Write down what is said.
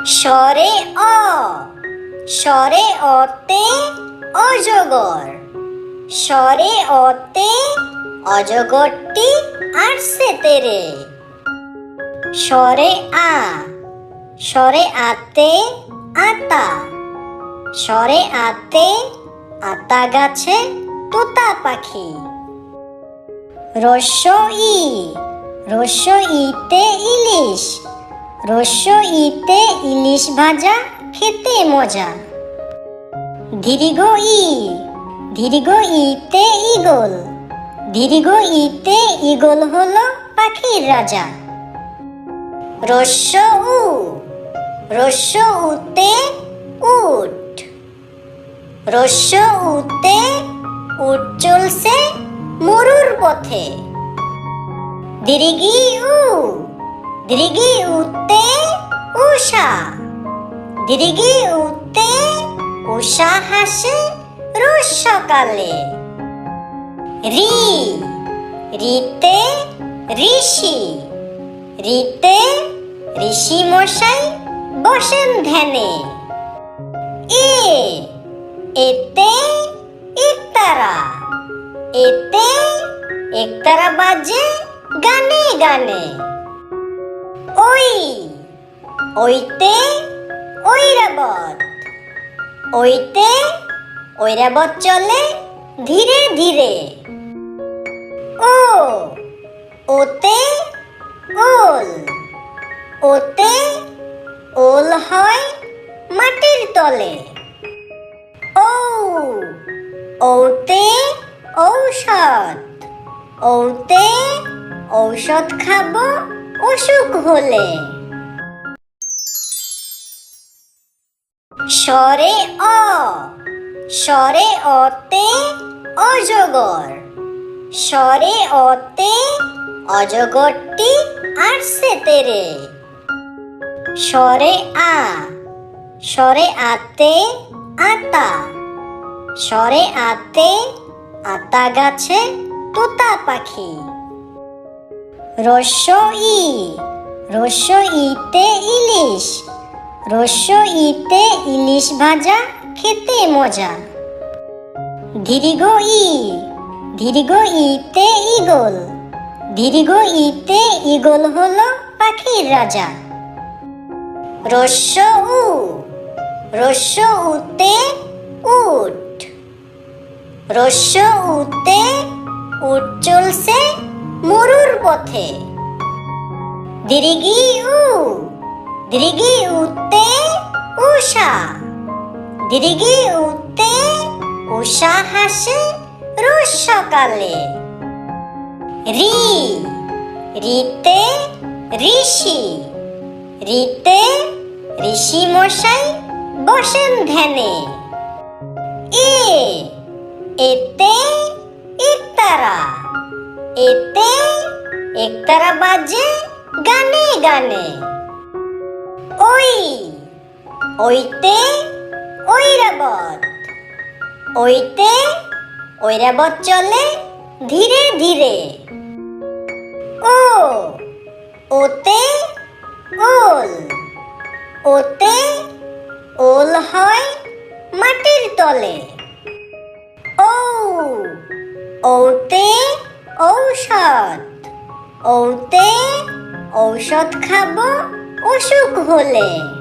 স্বরে অ, স্বরে অতে অজগর। স্বরে অতে অজগরটি আসছে তেরে। স্বরে আ, স্বরে আতে আতা। স্বরে আতে আতা গাছে তোতা পাখি। রস্য ই, রস্য ইতে ইলিশ। রস্য ইতে ইলিশ ভাজা খেতে মজা। দীর্ঘ ই, দীর্ঘ ইতে ঈগল। দীর্ঘ ইতে ঈগল হলো পাখির রাজা। রস্য উ, রস্য উতে উট। রস্য উতে উট চলছে মরুর পথে। দীর্ঘি উ, দীর্ঘি উতে উষা। দীর্ঘি উতে উষা হাসে রোজ সকালে। রি, রিতে ঋষি। রিতে ঋষি মশাই বসেন ধ্যানে। এ, এতে একতারা। এতে একতারা বাজে গানে গানে। ওই, ওইতে ঐরাবত। ওইতে ঐরাবত চলে ধীরে ধীরে। ও, ওতে ওল। ওতে ওল হয় মাটির তলে। ঔ, ঔতে ঔষধ। ঔতে ঔষধ খাবো অসুখ হলে। স্বরে অ, স্বরে অতে অজগর। স্বরে অতে অজগরটি আসছে তেরে। স্বরে আ, স্বরে আতে আতা। স্বরে আতে আতা গাছে তোতা পাখি। রস্য ই, রস্য ইতে ইলিশ। রস্য ইতে ইলিশ ভাজা খেতে মজা। দীর্ঘ ই, দীর্ঘ ইতে ঈগল। দীর্ঘ ইতে ঈগল হলো পাখির রাজা। রস্য উ, রস্য উতে উট। রস্য উতে উট চলছে মরুর পথে। দীর্ঘি উ, দীর্ঘি উতে উষা। দীর্ঘি উতে উষা হাসে রোজ সকালে। রি, রিতে ঋষি। রিতে ঋষি মশাই বসেন ধ্যানে। এ, এতে একতারা। এতে একতারা বাজে গানে গানে। ওই, ওইতে ঐরাবত। ওইতে ঐরাবত চলে ধীরে ধীরে। ও, ওতে ওল। ওতে ওল হয় মাটির তলে। ঔ, ঔতে ঔষধ। ঔতে ঔষধ খাবো অসুখ হলে।